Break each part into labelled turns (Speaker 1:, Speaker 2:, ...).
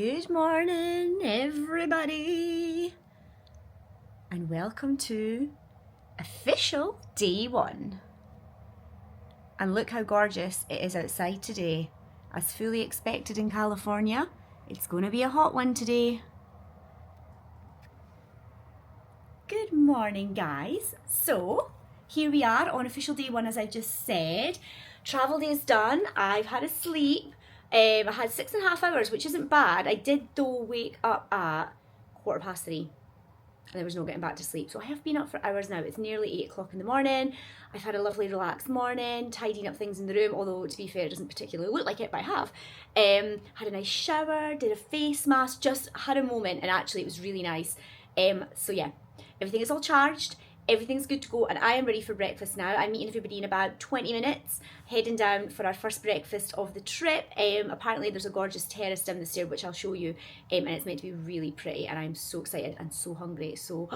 Speaker 1: Good morning, everybody, and welcome to official day one. And look how gorgeous it is outside today. As fully expected in California, it's going to be a hot one today. Good morning, guys. So here we are on official day one, as I just said. Travel day is done. I've had a sleep. I had 6.5 hours, which isn't bad. I did though wake up at 3:15 and there was no getting back to sleep. So I have been up for hours now. It's nearly 8 o'clock in the morning. I've had a lovely relaxed morning, tidying up things in the room, although to be fair, it doesn't particularly look like it, but I have. Had a nice shower, did a face mask, just had a moment, and actually it was really nice. So yeah, everything is all charged. Everything's good to go, and I am ready for breakfast now. I'm meeting everybody in about 20 minutes, heading down for our first breakfast of the trip. Apparently there's a gorgeous terrace down the stair, which I'll show you, and it's meant to be really pretty, and I'm so excited and so hungry, so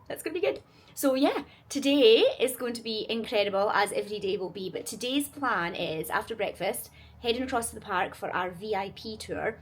Speaker 1: that's gonna be good. So yeah, today is going to be incredible, as every day will be, but today's plan is, after breakfast, heading across to the park for our VIP tour,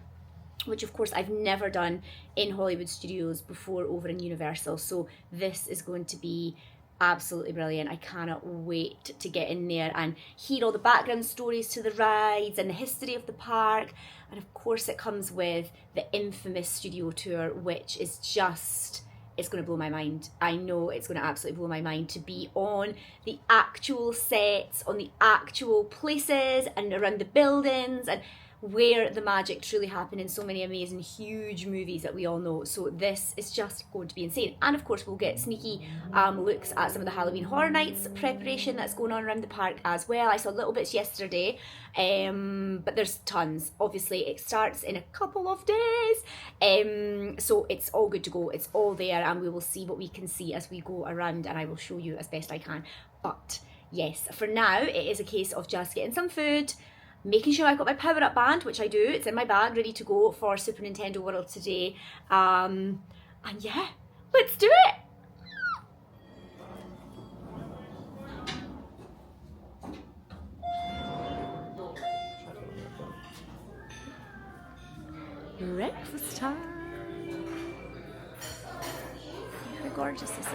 Speaker 1: which of course I've never done in Hollywood Studios before over in Universal. So this is going to be absolutely brilliant. I cannot wait to get in there and hear all the background stories to the rides and the history of the park. And of course it comes with the infamous studio tour, which is just, it's going to blow my mind. I know it's going to absolutely blow my mind to be on the actual sets, on the actual places and around the buildings, and where the magic truly happened in so many amazing, huge movies that we all know. So this is just going to be insane. And of course, we'll get sneaky looks at some of the Halloween Horror Nights preparation that's going on around the park as well. I saw little bits yesterday, but there's tons. Obviously, it starts in a couple of days, so it's all good to go. It's all there, and we will see what we can see as we go around, and I will show you as best I can. But yes, for now, it is a case of just getting some food, making sure I've got my power-up band, which I do. It's in my bag, ready to go for Super Nintendo World today. And yeah, let's do it! Breakfast time! How gorgeous this is.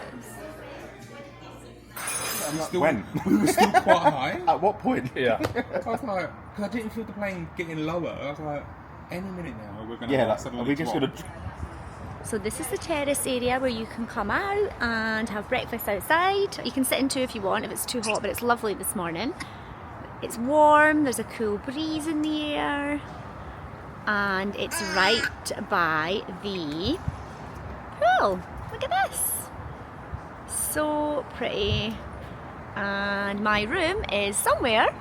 Speaker 2: When? We were still quite high.
Speaker 3: At what point?
Speaker 2: Yeah. I was like, because I didn't feel the plane getting lower. I was like, any minute now we're going to suddenly
Speaker 3: are we just
Speaker 2: drop.
Speaker 3: going to...
Speaker 1: So this is the terrace area where you can come out and have breakfast outside. You can sit in too if you want, if it's too hot, but it's lovely this morning. It's warm, there's a cool breeze in the air, and it's right by the pool. Look at this. So pretty. And my room is somewhere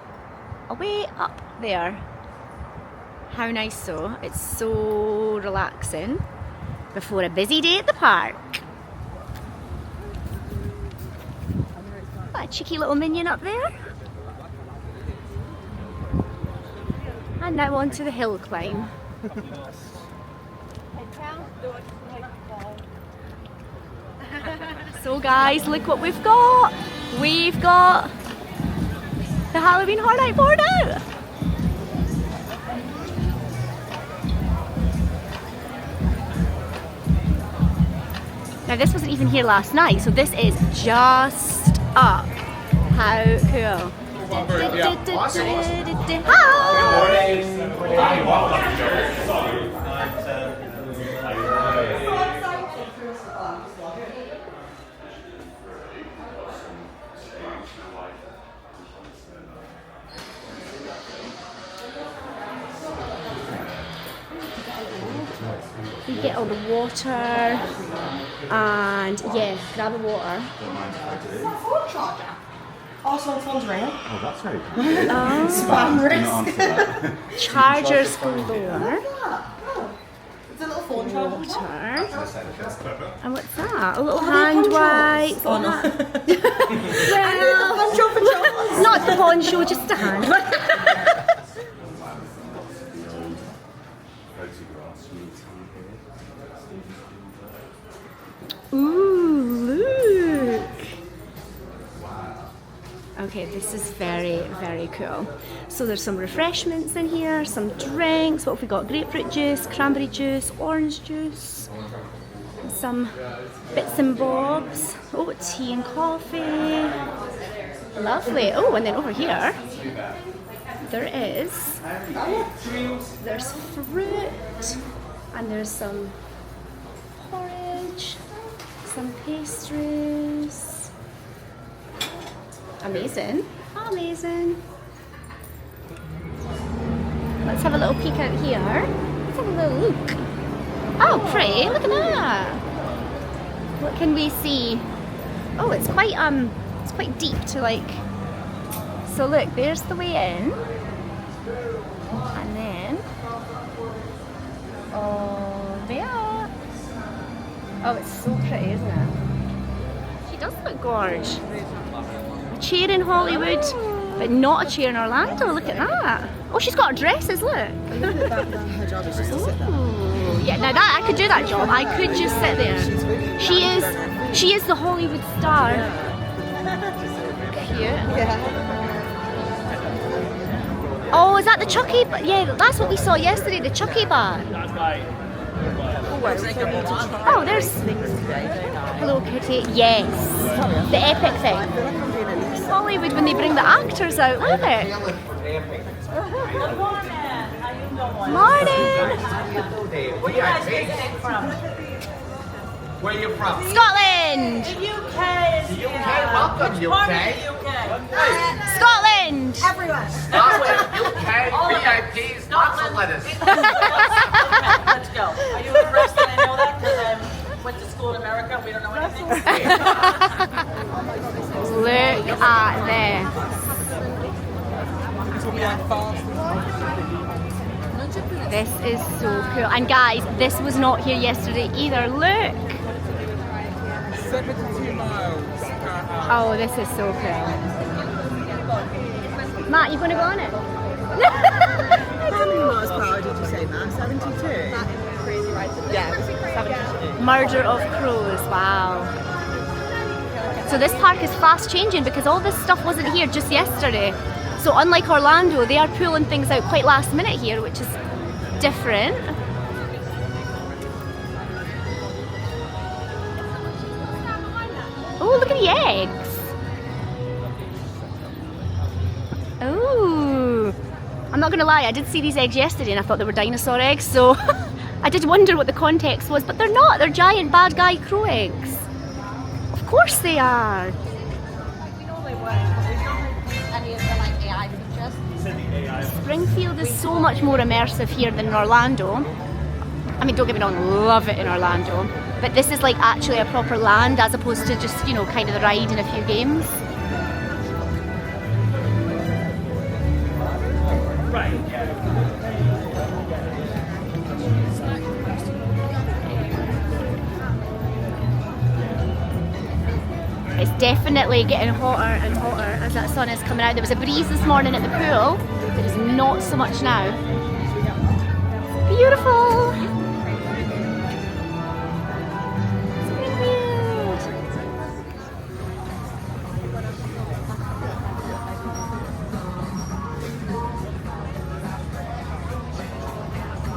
Speaker 1: away up there. How nice though. It's so relaxing before a busy day at the park. Got a cheeky little minion up there. And now on to the hill climb. So guys, look what we've got. We've got the Halloween Horror Night board out. Now this wasn't even here last night, so this is just up. How cool. You get all the water, and yeah, grab a water.
Speaker 4: Phone charger. Also on phone's rail.
Speaker 3: Oh, that's very good.
Speaker 4: Spam risk.
Speaker 1: Chargers galore.
Speaker 4: It's a little phone charger.
Speaker 1: Water. And what's that? A little hand wipe.
Speaker 4: Oh no.
Speaker 1: Well, not the poncho, just a hand wipe. Ooh, look. Okay, This is very, very cool. So there's some refreshments in here, some drinks. What have we got? Grapefruit juice, cranberry juice, orange juice, and some bits and bobs. Oh, tea and coffee. Lovely. Oh, and then over here, there's fruit, and there's some porridge, some pastries. Amazing. Amazing. Let's have a little peek out here. Let's have a little look. Oh, pretty. Look at that. What can we see? Oh, it's quite deep to like. So look, there's the way in. And then there. Oh, it's so pretty, isn't it? She does look gorgeous. A chair in Hollywood, but not a chair in Orlando. Look at that. Oh, she's got her dresses, look.
Speaker 4: Her job is just to sit there.
Speaker 1: Ooh. Yeah, now that I could do that job. I could just sit there. She is the Hollywood star. Cute.
Speaker 4: Yeah.
Speaker 1: Oh, is that the Chucky bar? Yeah, that's what we saw yesterday, the Chucky bar. Oh, there's Hello Kitty. Yes, the epic thing. Hollywood when they bring the actors out, love it. Morning.
Speaker 3: Where are you from?
Speaker 1: Scotland.
Speaker 5: The UK is
Speaker 3: The UK, welcome
Speaker 5: Which
Speaker 3: UK.
Speaker 5: part of the UK?
Speaker 1: Scotland.
Speaker 4: Everyone.
Speaker 3: Scotland, UK, VIPs, lots of lettuce.
Speaker 5: Okay, let's go. Are you impressed that I know that? Because I went to school in America. We don't know anything.
Speaker 1: Look at this. This is so cool. And guys, this was not here yesterday either. Look.
Speaker 2: 72 miles per hour.
Speaker 1: Oh, this is so cool. Matt, you going to go on it?
Speaker 4: How many miles per hour did you say, Matt? 72? Yeah, 72.
Speaker 1: Murder of Crows, wow. So this park is fast changing because all this stuff wasn't here just yesterday. So unlike Orlando, they are pulling things out quite last minute here, which is different. Oh, look at the eggs. Oh, I'm not gonna lie, I did see these eggs yesterday and I thought they were dinosaur eggs, so I did wonder what the context was, but they're not. They're giant bad guy crow eggs. Of course they are. Springfield is so much more immersive here than in Orlando. I mean, don't get me wrong, love it in Orlando. But this is like actually a proper land as opposed to just, you know, kind of the ride and a few games. It's definitely getting hotter and hotter as that sun is coming out. There was a breeze this morning at the pool. There is not so much now. Beautiful! Springfield!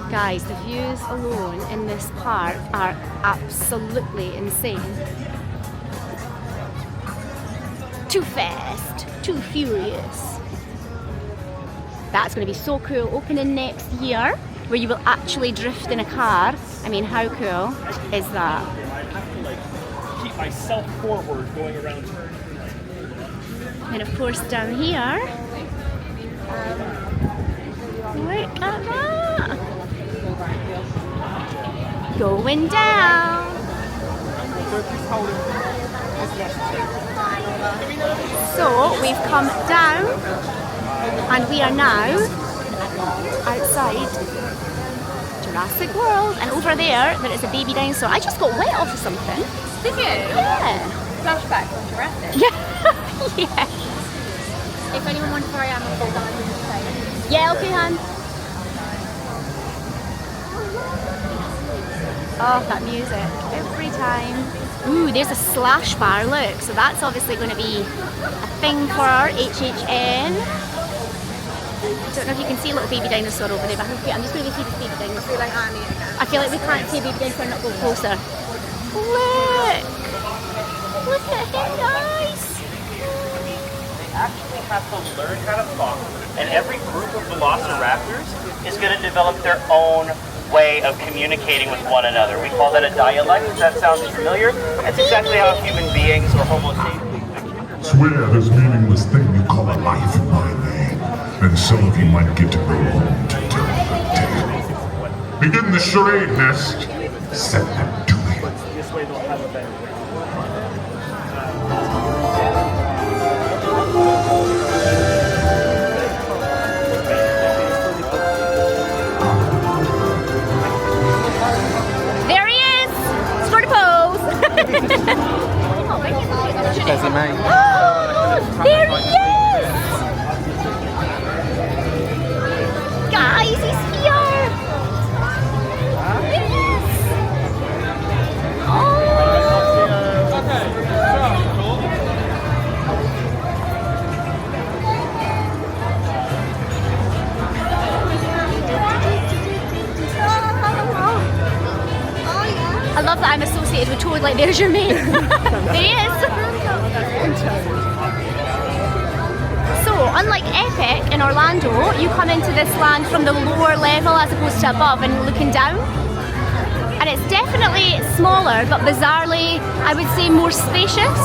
Speaker 1: Guys, the views alone in this park are absolutely insane. Too fast, too furious. That's going to be so cool. Opening next year, where you will actually drift in a car. I mean, how cool is that?
Speaker 6: I have to like keep myself forward going around turns.
Speaker 1: And of course down here, look at that. Going down. So we've come down and we are now outside Jurassic World, and over there is a baby dinosaur. I just got wet off of something.
Speaker 7: Did you?
Speaker 1: Yeah.
Speaker 7: Flashback from Jurassic.
Speaker 1: Yeah. Yeah.
Speaker 7: If anyone wants where I am, I'll go behind you.
Speaker 1: Yeah, okay, Han. Oh, that music. Every time.
Speaker 7: Ooh, there's a slash bar, look. So that's obviously going to be a thing for our HHN. I don't know if you can see a little baby dinosaur over there, but I'm just going to see this baby dinosaur. I feel like we can't see a baby dinosaur and not go closer. Look! Look at him, guys!
Speaker 6: Actually have to learn how to talk, and every group of velociraptors is going to develop their own way of communicating with one another. We call that a dialect. If that sounds familiar, that's exactly how human beings or Homo sapiens.
Speaker 8: Swear this meaningless thing you call a life in my name, and some of you might get to go home to tell the tale. Begin the charade, Nest. Set them to it.
Speaker 6: This way they'll have a better way.
Speaker 7: There he is! Start a pose!
Speaker 2: Busy mate.
Speaker 7: Oh, there he is! Guys, he's here! There he is! Oh! I love that I'm associated with Toad, like there's your mate. There he is. So, unlike Epic in Orlando, you come into this land from the lower level as opposed to above and looking down. And it's definitely smaller, but bizarrely, I would say more spacious.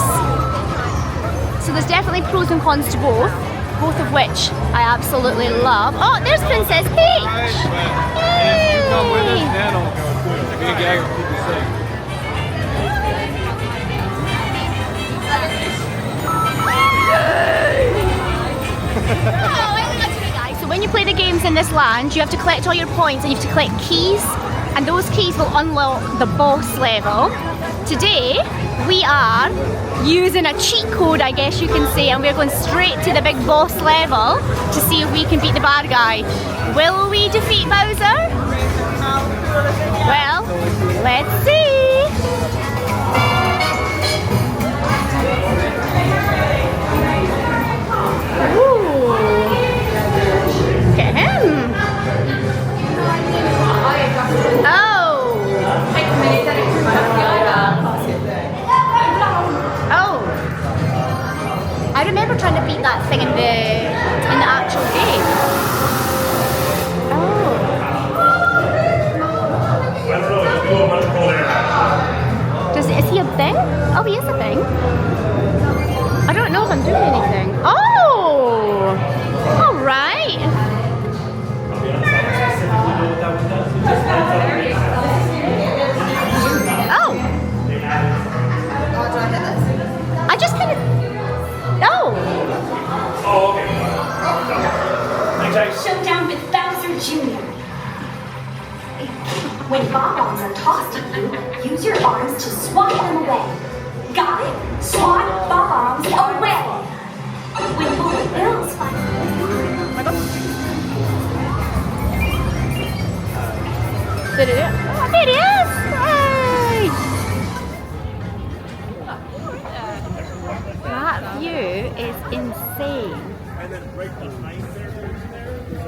Speaker 7: So there's definitely pros and cons to both of which I absolutely love. Oh, there's Princess Peach! Yay! So when you play the games in this land, you have to collect all your points and you have to collect keys, and those keys will unlock the boss level. Today, we are using a cheat code, I guess you can say, and we're going straight to the big boss level to see if we can beat the bad guy. Will we defeat Bowser? Well, let's see. Ooh. Look at him. Oh. Oh. I remember trying to beat that thing in the actual game. Is he a thing? Oh, he is a thing. I don't know if I'm doing anything. Oh! Alright. Oh! I just kind of... Oh!
Speaker 6: Oh, okay.
Speaker 1: Showdown with Bowser Jr. When bombs are tossed at you, use your arms to swat them away. Got it? Swat bombs away. When bullet bills fly.
Speaker 7: Did it? Oh, there it is! Hey! That view is insane.
Speaker 6: And then right behind there's a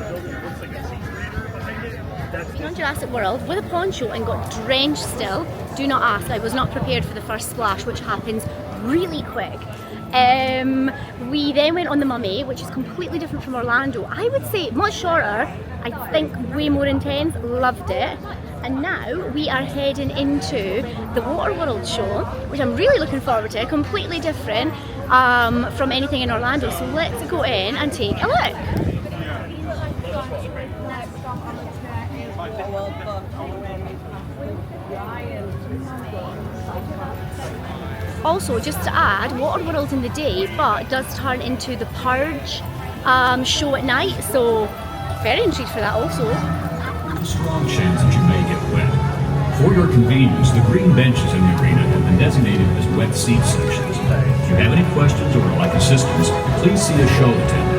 Speaker 6: building that looks like a sea creator behind it.
Speaker 7: If you're on Jurassic World with a poncho and got drenched still, do not ask. I was not prepared for the first splash, which happens really quick. We then went on the Mummy, which is completely different from Orlando. I would say much shorter, I think way more intense, loved it. And now we are heading into the Water World show, which I'm really looking forward to, completely different from anything in Orlando. So let's go in and take a look. Also, just to add, Waterworld's in the day, but it does turn into the Purge show at night, so very intrigued for that also.
Speaker 9: There's a strong chance that you may get wet. For your convenience, the green benches in the arena have been designated as wet seat sections. If you have any questions or would like assistance, please see a show attendant.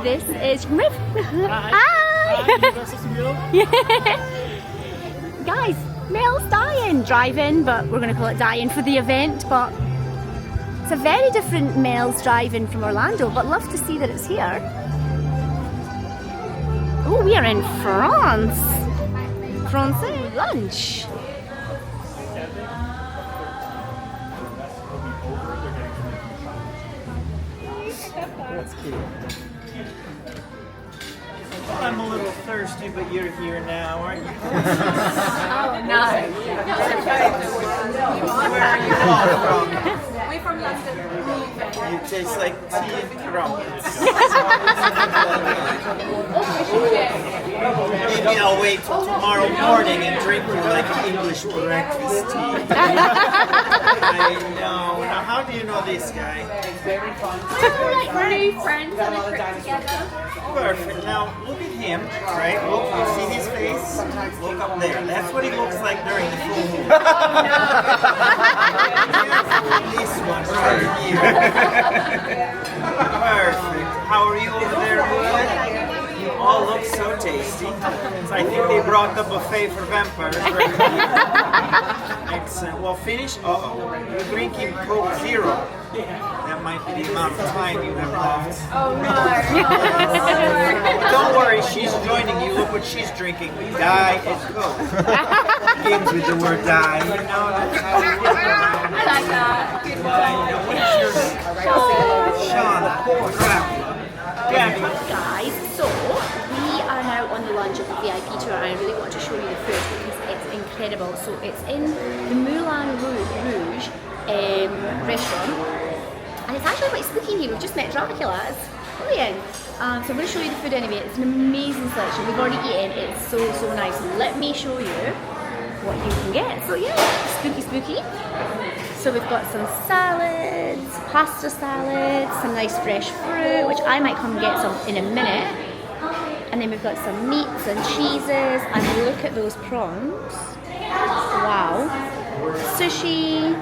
Speaker 7: This is Riv. Hi. Guys, Mel's dying. Driving, but we're going to call it dying for the event. But it's a very different Mel's driving from Orlando, but love to see that it's here. Oh, we are in France. Francais lunch.
Speaker 10: That's cute. I'm a little thirsty, but you're here now, aren't you?
Speaker 5: Oh, no.
Speaker 10: Where are you all from?
Speaker 5: We're from London.
Speaker 10: You taste like tea and crumpets. Maybe I'll wait till tomorrow morning and drink you like an English breakfast tea. I know. Now, how do you know this guy?
Speaker 5: Like new friends on a trip together.
Speaker 10: Perfect. Now, look at him, right? Look, you see his face? Look up there. That's what he looks like during the full moon. This one right here. Perfect. How are you over there, Wood? You all look so tasty. I think they brought the buffet for vampires right here. Excellent. Well, finish. Uh-oh. You're drinking Coke Zero. That might be the amount of time you have left.
Speaker 5: Oh no.
Speaker 10: Don't worry, she's joining you. Look what she's drinking. Diet Coke. Begins with the word die. You know, that's how we get around.
Speaker 5: I like that.
Speaker 10: You know, what's your Shauna.
Speaker 7: Guys, so we are now on the lunch of the VIP tour and I really want to show you the food because it's incredible. So it's in the Moulin Rouge restaurant and it's actually quite spooky in here. We've just met Dracula. It's brilliant. So I'm going to show you the food anyway. It's an amazing selection. We've already eaten. It's so nice. Let me show you what you can get. So yeah, spooky. So we've got some salads, pasta salads, some nice fresh fruit, which I might come and get some in a minute. And then we've got some meats and cheeses, and look at those prawns. Wow. Sushi,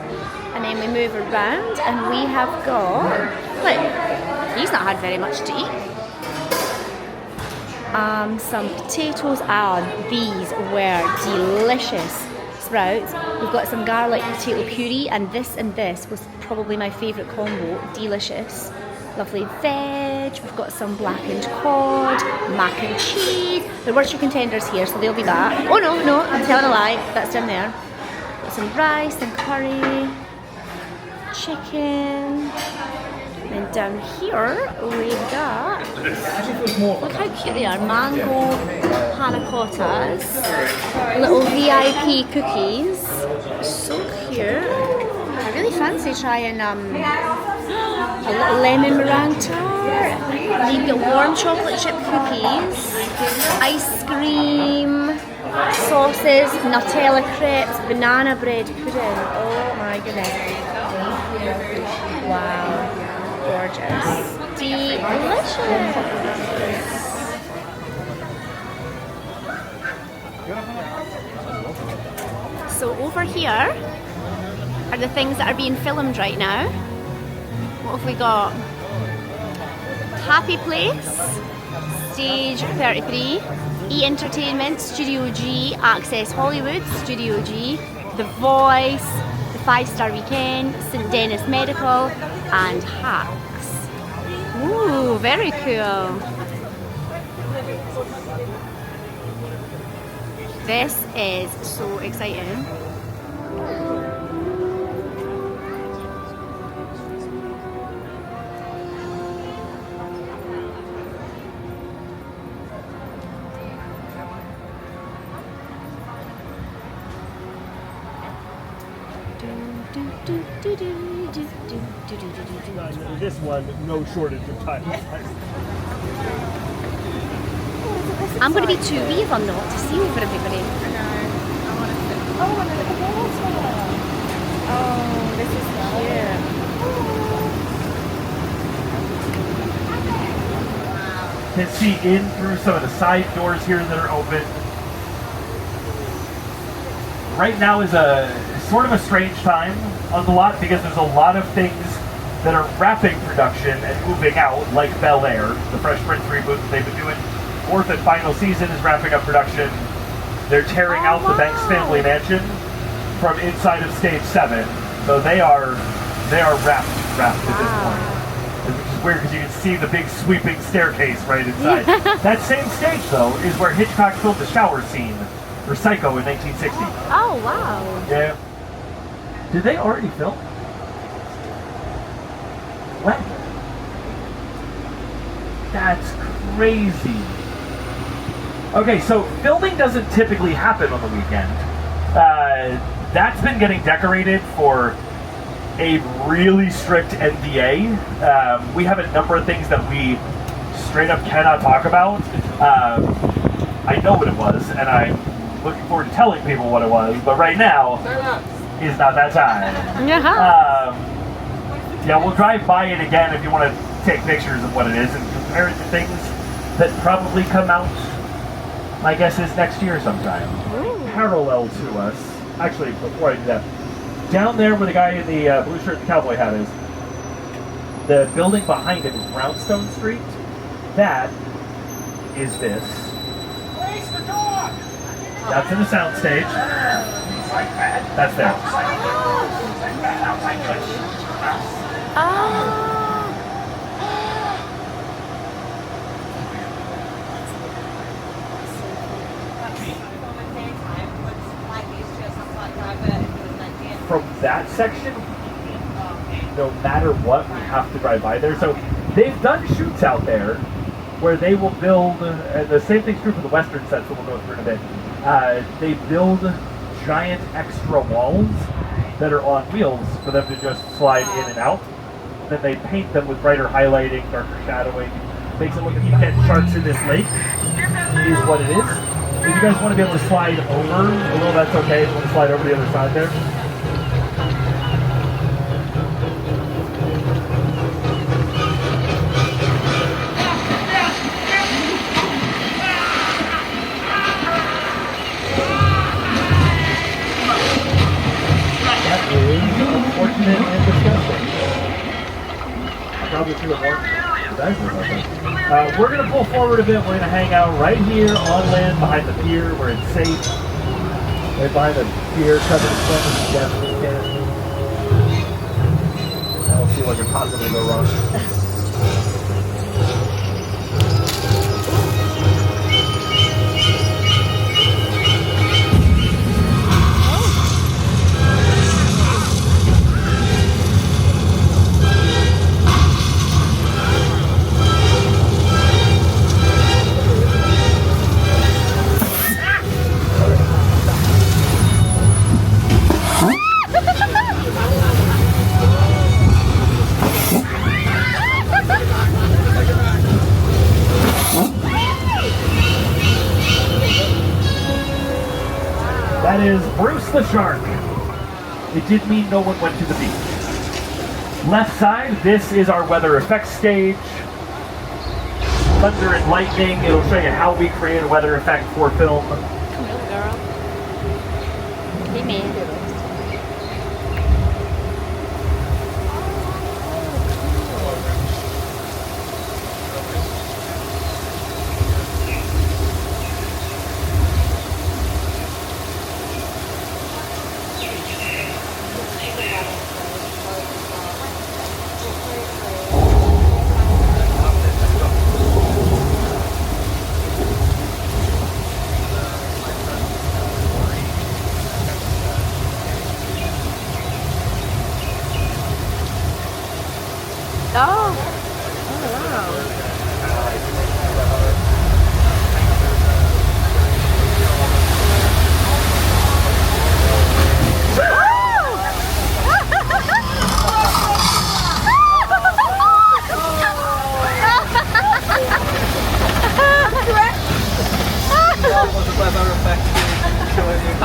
Speaker 7: and then we move around and we have got, look, he's not had very much to eat. Some potatoes, these were delicious. Sprouts. We've got some garlic potato puree, and this was probably my favourite combo. Delicious. Lovely veg. We've got some blackened cod, mac and cheese. There were chicken tenders here, so they'll be back. Oh no, I'm telling a lie. That's down there. Got some rice and curry, chicken. And down here we've got, look how cute they are, mango panna cottas, little VIP cookies, so cute. I really fancy trying a little lemon meringue tart. You've got warm chocolate chip cookies, ice cream, sauces, Nutella crepes, banana bread pudding. Oh my goodness. Wow. Gorgeous. Delicious. So over here are the things that are being filmed right now. What have we got? Happy Place, Stage 33, E Entertainment, Studio G, Access Hollywood, Studio G, The Voice, The 5-Star Weekend, St. Denis Medical, and Hacks. Ooh, very cool. This is so exciting.
Speaker 11: This one, no shortage of time.
Speaker 7: I'm going to be too wee if I'm not to see over everybody. Oh, this is cute.
Speaker 11: Can see in through some of the side doors here that are open. Right now is a sort of a strange time on the lot because there's a lot of things that are wrapping production and moving out, like Bel Air, the Fresh Prince reboot that they've been doing. Fourth and final season is wrapping up production. They're tearing out the Banks family mansion from inside of stage 7. So they are wrapped at this point. Which is weird because you can see the big sweeping staircase right inside. That same stage, though, is where Hitchcock filmed the shower scene for Psycho in 1960.
Speaker 7: Oh, wow.
Speaker 11: Yeah. Did they already film? When? That's crazy. Okay, so filming doesn't typically happen on the weekend. That's been getting decorated for a really strict NDA. We have a number of things that we straight up cannot talk about. I know what it was, and I'm looking forward to telling people what it was, but right now is not that time. Yeah, we'll drive by it again if you want to take pictures of what it is and compare it to things that probably come out, my guess is next year sometime. Parallel to us, actually, before I do that, down there where the guy in the blue shirt and cowboy hat is, the building behind it is Brownstone Street. That is this. That's in the soundstage. That's there. From that section, no matter what, we have to drive by there. So they've done shoots out there where they will build, and the same thing's true for the western sets that we'll go through in a bit. They build giant extra walls that are on wheels for them to just slide in and out. Then they paint them with brighter highlighting, darker shadowing. Makes it look like you catch sharks in this lake, is what it is. If you guys want to be able to slide over a little, that's okay. If you want to slide over the other side there. Unfortunate and disgusting. I probably should have worn diapers. We're going to pull forward a bit. We're going to hang out right here on land behind the pier where it's safe. Right behind the pier, covered in snow as best we can. I don't see what could possibly go wrong. That is Bruce the Shark. It did mean no one went to the beach. Left side, this is our weather effects stage. Thunder and lightning. It'll show you how we create a weather effect for film.
Speaker 7: Come here, girl. Hey, man.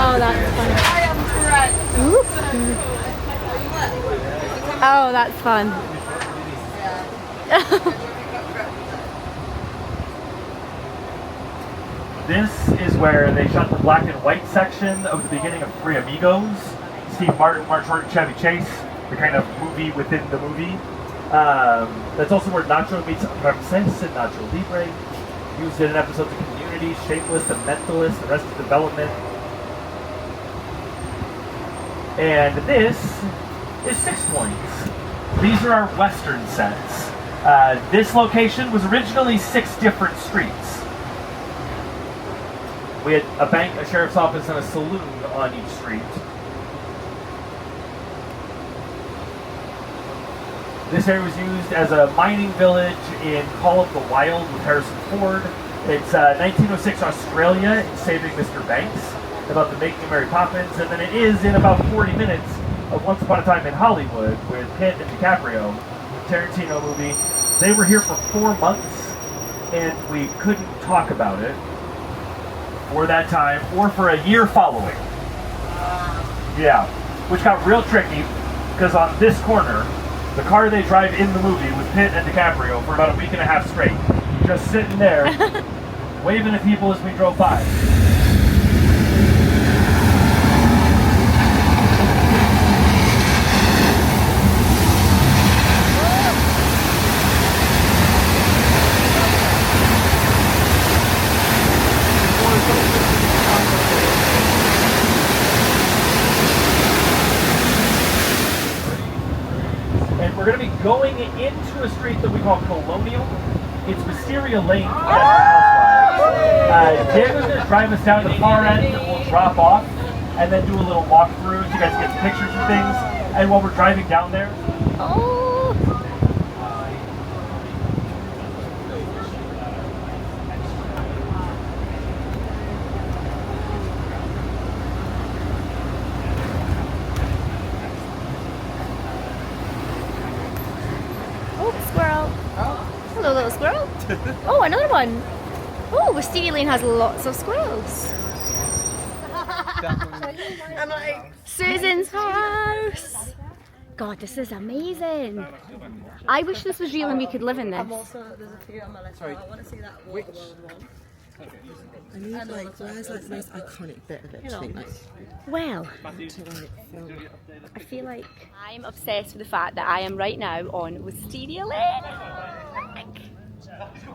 Speaker 7: Oh, that's fun.
Speaker 12: I am correct.
Speaker 7: Oh, that's fun.
Speaker 11: This is where they shot the black and white section of the beginning of Three Amigos. Steve Martin, Mark Short, and Chevy Chase. The kind of movie within the movie. That's also where Nacho meets Ramses and Nacho Libre. Used in episodes of Community, Shameless, The Mentalist, Arrested Development. And this is 6 points. These are our Western sets. This location was originally 6 different streets. We had a bank, a sheriff's office, and a saloon on each street. This area was used as a mining village in Call of the Wild with Harrison Ford. It's 1906 Australia in Saving Mr. Banks, about the making of Mary Poppins, and then it is in about 40 minutes of Once Upon a Time in Hollywood with Pitt and DiCaprio, Tarantino movie. They were here for 4 months, and we couldn't talk about it for that time or for a year following. Yeah, which got real tricky because on this corner, the car they drive in the movie was Pitt and DiCaprio for about a week and a half straight, just sitting there, waving at people as we drove by. We're going to be going into a street that we call Colonial. It's Wisteria Lane to get our house. Diego's going to drive us down to the far end, and we'll drop off, and then do a little walkthrough so you guys get some pictures and things. And while we're driving down there...
Speaker 7: Squirrel. Hello, little squirrel. Oh, another one. Oh, Wisteria Lane has lots of squirrels.
Speaker 4: I'm like,
Speaker 7: Susan's house. God, this is amazing. I wish this was real and we could live in this.
Speaker 4: I'm also, there's a few on my list. I want to see that Waterworld one. I need like, where's like the most iconic bit of it? Do you think, like,
Speaker 7: Well, I feel like I'm obsessed with the fact that I am right now on Wisteria Lane.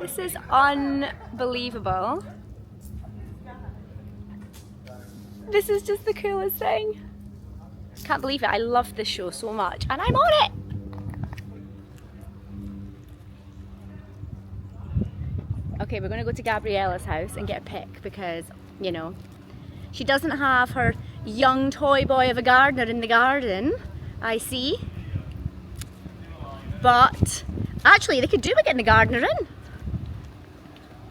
Speaker 7: This is unbelievable. This is just the coolest thing. Can't believe it. I love this show so much and I'm on it. Okay, we're going to go to Gabriella's house and get a pic because, you know, she doesn't have her young toy boy of a gardener in the garden, I see. But actually, they could do with getting the gardener in.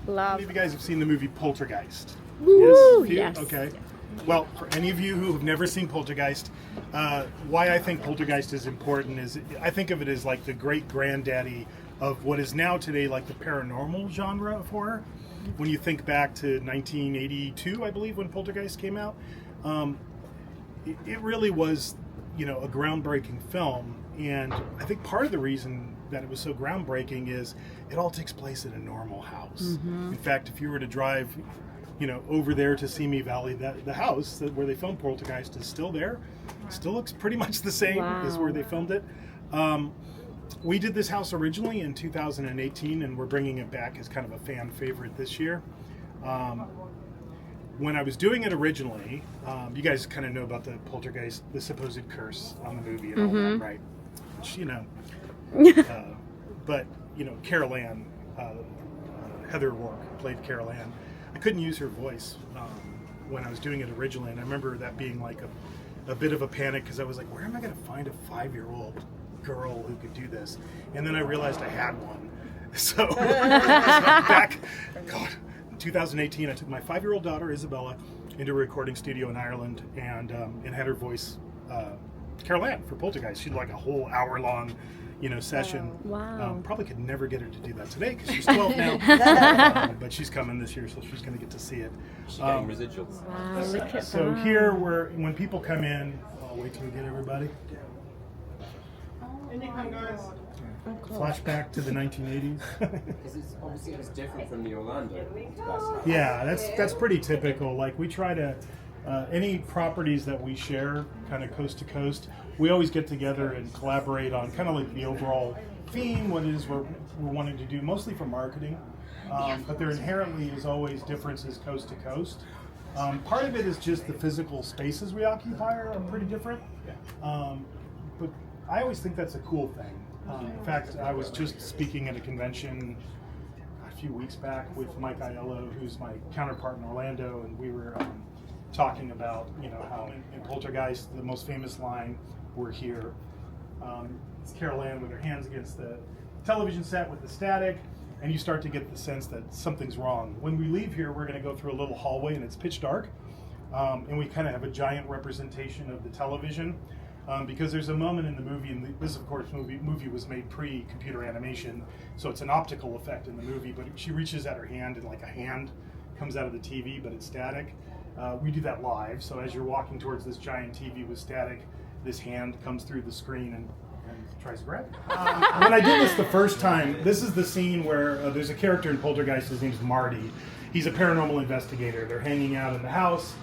Speaker 7: Love.
Speaker 12: How many of you guys have seen the movie Poltergeist?
Speaker 7: Woo,
Speaker 12: Yes?
Speaker 7: yes.
Speaker 12: Okay. Well, for any of you who have never seen Poltergeist, why I think Poltergeist is important is I think of it as like the great granddaddy of what is now today like the paranormal genre of horror. When you think back to 1982, I believe, when Poltergeist came out, it really was, you know, a groundbreaking film. And I think part of the reason that it was so groundbreaking is it all takes place in a normal house.
Speaker 13: Mhm.
Speaker 12: In fact, if you were to drive, you know, over there to Simi Valley, the house where they filmed Poltergeist is still there. Still looks pretty much the same as where they filmed it. We did this house originally in 2018, and we're bringing it back as kind of a fan favorite this year. When I was doing it originally, you guys kind of know about the Poltergeist, the supposed curse on the movie and all that, right? Which, you know, but, you know, Carol Ann, Heather Rourke played Carol Ann. I couldn't use her voice when I was doing it originally, and I remember that being like a bit of a panic because I was like, where am I going to find a 5-year-old girl who could do this? And then I realized I had one. So back, God, in 2018, I took my 5-year-old daughter Isabella into a recording studio in Ireland and had her voice Carol Ann for Poltergeist. She did like a whole hour-long, you know, session.
Speaker 7: Wow.
Speaker 12: Probably could never get her to do that today because she's 12 now, but she's coming this year, so she's going to get to see it.
Speaker 2: She's getting residuals.
Speaker 7: Wow, look at
Speaker 12: So
Speaker 7: that.
Speaker 12: here, when people come in, I'll wait till we get everybody. Flashback to the 1980s.
Speaker 2: Obviously, it was different from the Orlando.
Speaker 12: Yeah, that's pretty typical. Like we try to, any properties that we share, kind of coast to coast, we always get together and collaborate on kind of like the overall theme, what it is we're wanting to do, mostly for marketing. But there inherently is always differences coast to coast. Part of it is just the physical spaces we occupy are pretty different. But I always think that's a cool thing. In fact, I was just speaking at a convention a few weeks back with Mike Aiello, who's my counterpart in Orlando, and we were talking about, how in Poltergeist, the most famous line, "We're here." It's Carol Ann with her hands against the television set with the static, and you start to get the sense that something's wrong. When we leave here, we're going to go through a little hallway, and it's pitch dark, and we kind of have a giant representation of the television, because there's a moment in the movie, and this, of course, movie was made pre-computer animation, so it's an optical effect in the movie, but she reaches out her hand, and like a hand comes out of the TV, but it's static. We do that live, so as you're walking towards this giant TV with static, this hand comes through the screen and tries to grab it. When I did this the first time, this is the scene where there's a character in Poltergeist, his name's Marty. He's a paranormal investigator. They're hanging out in the house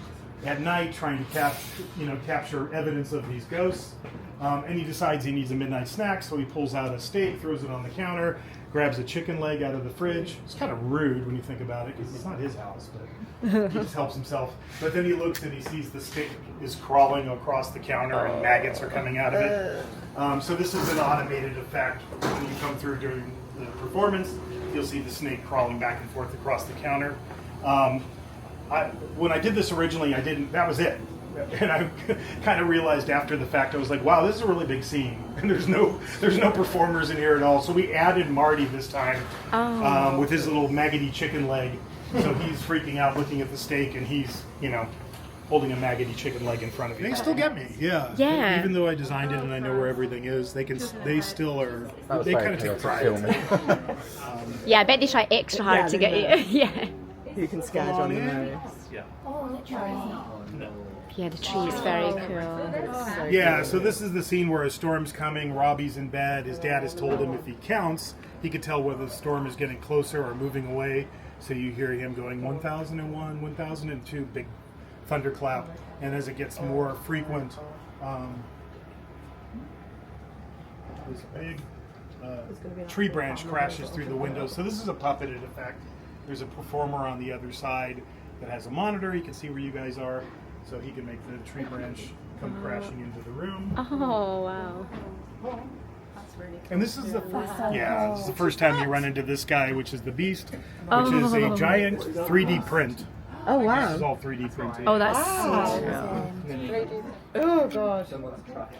Speaker 12: at night trying to capture evidence of these ghosts, and he decides he needs a midnight snack, so he pulls out a steak, throws it on the counter, grabs a chicken leg out of the fridge. It's kind of rude when you think about it, because it's not his house, but he just helps himself. But then he looks and he sees the steak is crawling across the counter and maggots are coming out of it. So this is an automated effect. When you come through during the performance, you'll see the snake crawling back and forth across the counter. When I did this originally, that was it. And I kind of realized after the fact, I was like, wow, this is a really big scene. And there's no performers in here at all. So we added Marty this time with his little maggoty chicken leg. So he's freaking out looking at the steak, and he's, holding a maggoty chicken leg in front of you. They still get me, yeah. Even though I designed it and I know where everything is, they still are, they kind of take pride.
Speaker 7: Yeah, I bet they try extra hard to get you. Yeah.
Speaker 4: You can sketch on the nose.
Speaker 7: Yeah, the tree is very cool.
Speaker 12: Yeah, so this is the scene where a storm's coming, Robbie's in bed, his dad has told him if he counts, he could tell whether the storm is getting closer or moving away. So you hear him going 1001, 1002, big thunderclap, and as it gets more frequent, this big tree branch crashes through the window. So this is a puppeted effect. There's a performer on the other side that has a monitor. He can see where you guys are, so he can make the tree branch come crashing into the room.
Speaker 7: Oh, wow.
Speaker 12: And this is this is the first time you run into this guy, which is the Beast, which is a giant 3D print.
Speaker 4: Oh, wow.
Speaker 12: This is all 3D printed.
Speaker 7: Oh, that's so cool.
Speaker 4: Oh, God.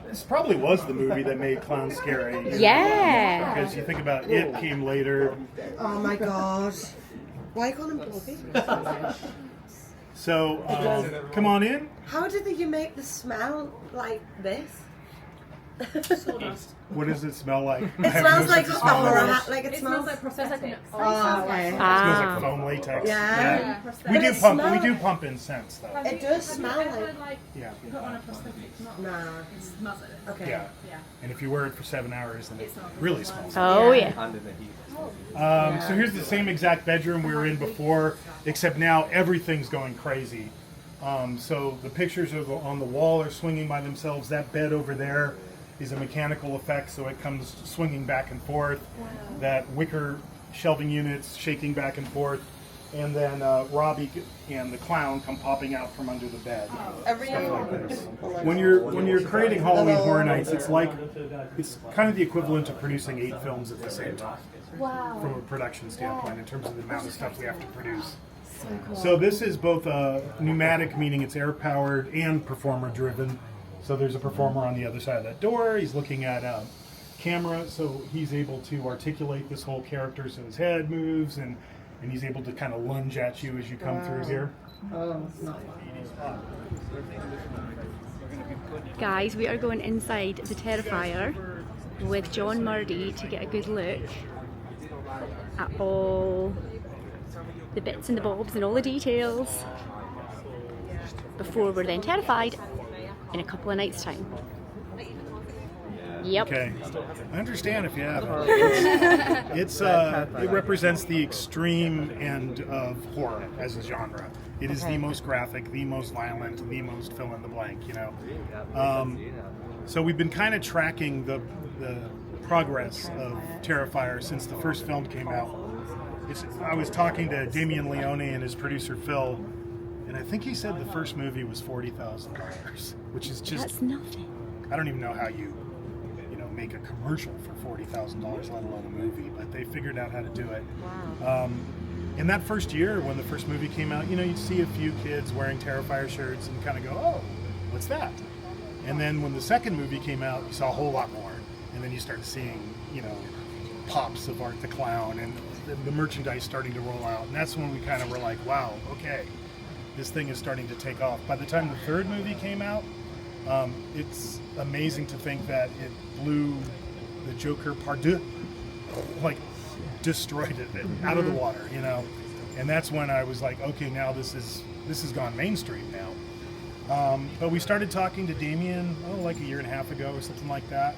Speaker 12: This probably was the movie that made clowns scary.
Speaker 7: Yeah.
Speaker 12: Because you think about It came later.
Speaker 4: Oh, my God. Why call him
Speaker 12: So, come on in.
Speaker 13: How did you make the smell like this?
Speaker 12: What does it smell like?
Speaker 13: It smells like it smells like
Speaker 5: prosthetic.
Speaker 13: Oh, okay.
Speaker 12: It smells like foam latex.
Speaker 13: Yeah.
Speaker 12: We do pump incense though.
Speaker 13: It does smell like.
Speaker 12: Yeah.
Speaker 5: You got on a prosthetic.
Speaker 13: Nah.
Speaker 5: It smells like this.
Speaker 13: Okay.
Speaker 12: Yeah. And if you wear it for 7 hours, then it really smells.
Speaker 7: Oh, yeah.
Speaker 12: So here's the same exact bedroom we were in before, except now everything's going crazy. So the pictures on the wall are swinging by themselves. That bed over there is a mechanical effect, so it comes swinging back and forth. Wow. That wicker shelving units shaking back and forth, and then Robbie and the clown come popping out from under the bed. Stuff like this. When you're creating Halloween Horror Nights, it's kind of the equivalent of producing 8 films at the same time.
Speaker 7: Wow.
Speaker 12: From a production standpoint, in terms of the amount of stuff we have to produce.
Speaker 7: So cool.
Speaker 12: So this is both pneumatic, meaning it's air powered, and performer driven. So there's a performer on the other side of that door. He's looking at a camera, so he's able to articulate this whole character, so his head moves, and he's able to kind of lunge at you as you come through here.
Speaker 4: Oh,
Speaker 7: Guys, we are going inside the Terrifier with John Murdy to get a good look at all the bits and the bobs and all the details before we're then terrified in a couple of nights' time. Yep.
Speaker 12: Okay. I understand if you have it. It represents the extreme end of horror as a genre. It is the most graphic, the most violent, the most fill in the blank, you know. So we've been kind of tracking the progress of Terrifier since the first film came out. I was talking to Damien Leone and his producer Phil, and I think he said the first movie was $40,000, which is just...
Speaker 7: That's nothing.
Speaker 12: I don't even know how you make a commercial for $40,000, let alone a movie, but they figured out how to do it.
Speaker 7: Wow.
Speaker 12: In that first year, when the first movie came out, you'd see a few kids wearing Terrifier shirts and kind of go, oh, what's that? And then when the second movie came out, you saw a whole lot more. And then you started seeing, pops of Art the Clown and the merchandise starting to roll out. And that's when we kind of were like, wow, okay, this thing is starting to take off. By the time the third movie came out, it's amazing to think that it blew the Joker part deux, destroyed it out of the water, And that's when I was like, okay, now this has gone mainstream now. But we started talking to Damien, like a year and a half ago or something like that.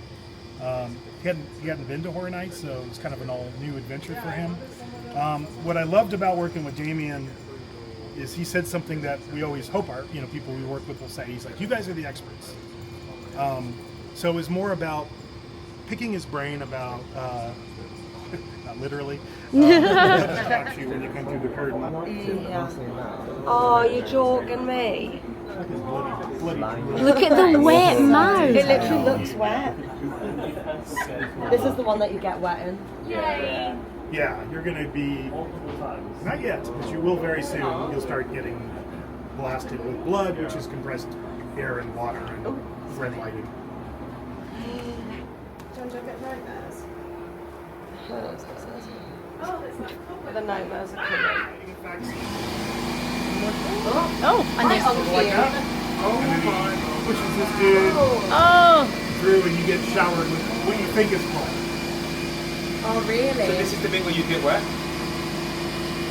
Speaker 12: He hadn't been to Horror Nights, so it was kind of an all new adventure for him. What I loved about working with Damien is he said something that we always hope our people we work with will say. He's like, you guys are the experts. So it was more about picking his brain about, not literally, about you when you come through the curtain.
Speaker 13: Yeah. Oh, you're joking me.
Speaker 7: Look at the wet mouth.
Speaker 13: It literally looks wet. This is the one that you get wet in.
Speaker 7: Yay.
Speaker 12: Yeah, you're going to be, not yet, but you will very soon. You'll start getting blasted with blood, which is compressed air and water and red lighting.
Speaker 13: Don't you get nightmares? The nightmares are coming.
Speaker 7: Oh, and there's
Speaker 12: pushes this dude through and you get showered with what you think is blood.
Speaker 13: Oh, really?
Speaker 2: So this is the bit where you get wet?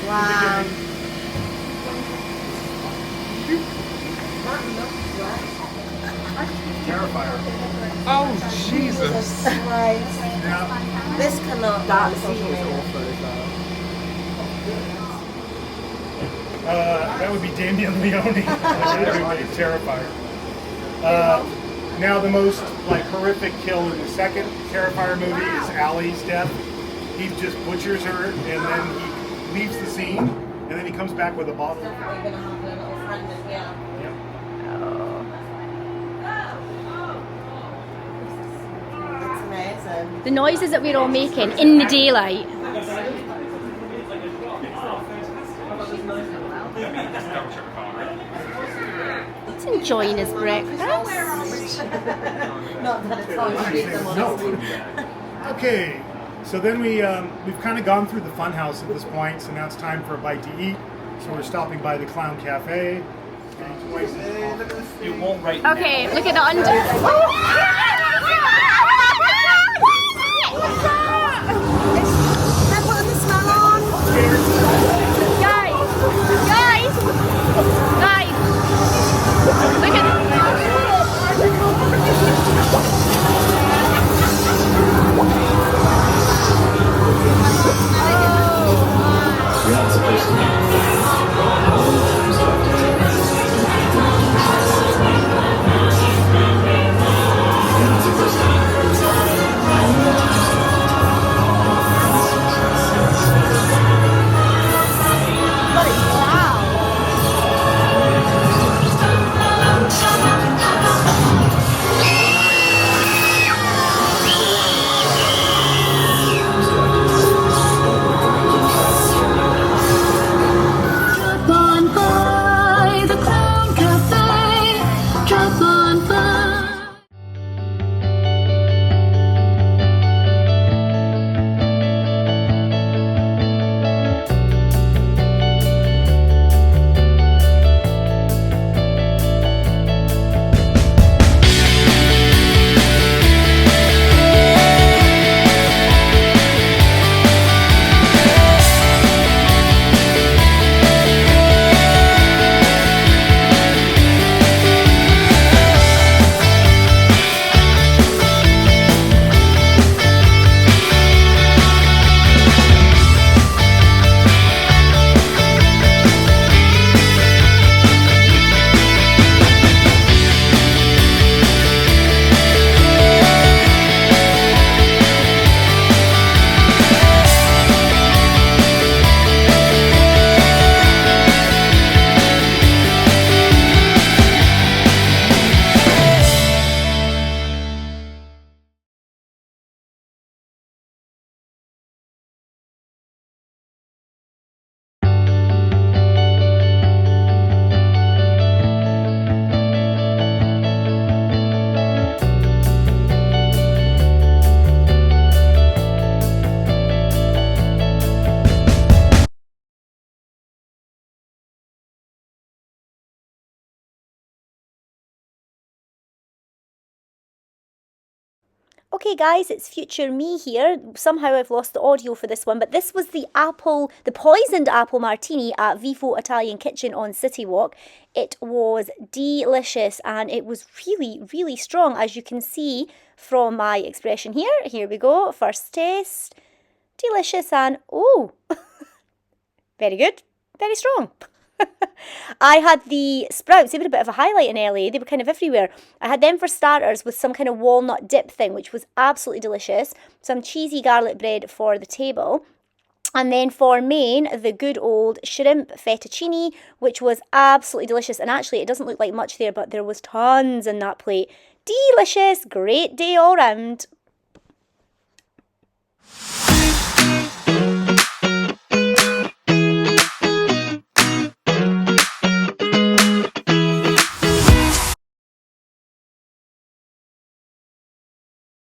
Speaker 13: Wow.
Speaker 2: Terrifier.
Speaker 13: Oh, Jesus Christ.
Speaker 12: Yeah.
Speaker 13: This cannot
Speaker 4: That
Speaker 13: be
Speaker 4: scene is awful as well.
Speaker 12: That would be Damien Leone. Everybody's Terrifier. Now the most horrific kill in the second Terrifier movie is Allie's death. He just butchers her and then he leaves the scene and then he comes back with a bottle.
Speaker 13: We're gonna have a little friend in here.
Speaker 12: Yep.
Speaker 13: That's amazing.
Speaker 7: the noises that we're all making in the daylight. He's enjoying his breakfast.
Speaker 13: Not that it's on
Speaker 12: No. Okay, so then we've kind of gone through the fun house at this point, so now it's time for a bite to eat. So we're stopping by the Clown Cafe.
Speaker 2: You won't rate.
Speaker 7: Okay, look at the under. Guys, look at
Speaker 9: You're not supposed to
Speaker 7: Okay guys, it's future me here. Somehow I've lost the audio for this one, but this was the poisoned apple martini at Vivo Italian Kitchen on City Walk. It was delicious and it was really, really strong, as you can see from my expression here. Here we go, first taste. Delicious and, oh, very good, very strong. I had the sprouts. They were a bit of a highlight in LA. They were kind of everywhere. I had them for starters with some kind of walnut dip thing, which was absolutely delicious. Some cheesy garlic bread for the table. And then for main, the good old shrimp fettuccine, which was absolutely delicious. And actually, it doesn't look like much there, but there was tons in that plate. Delicious. Great day all round.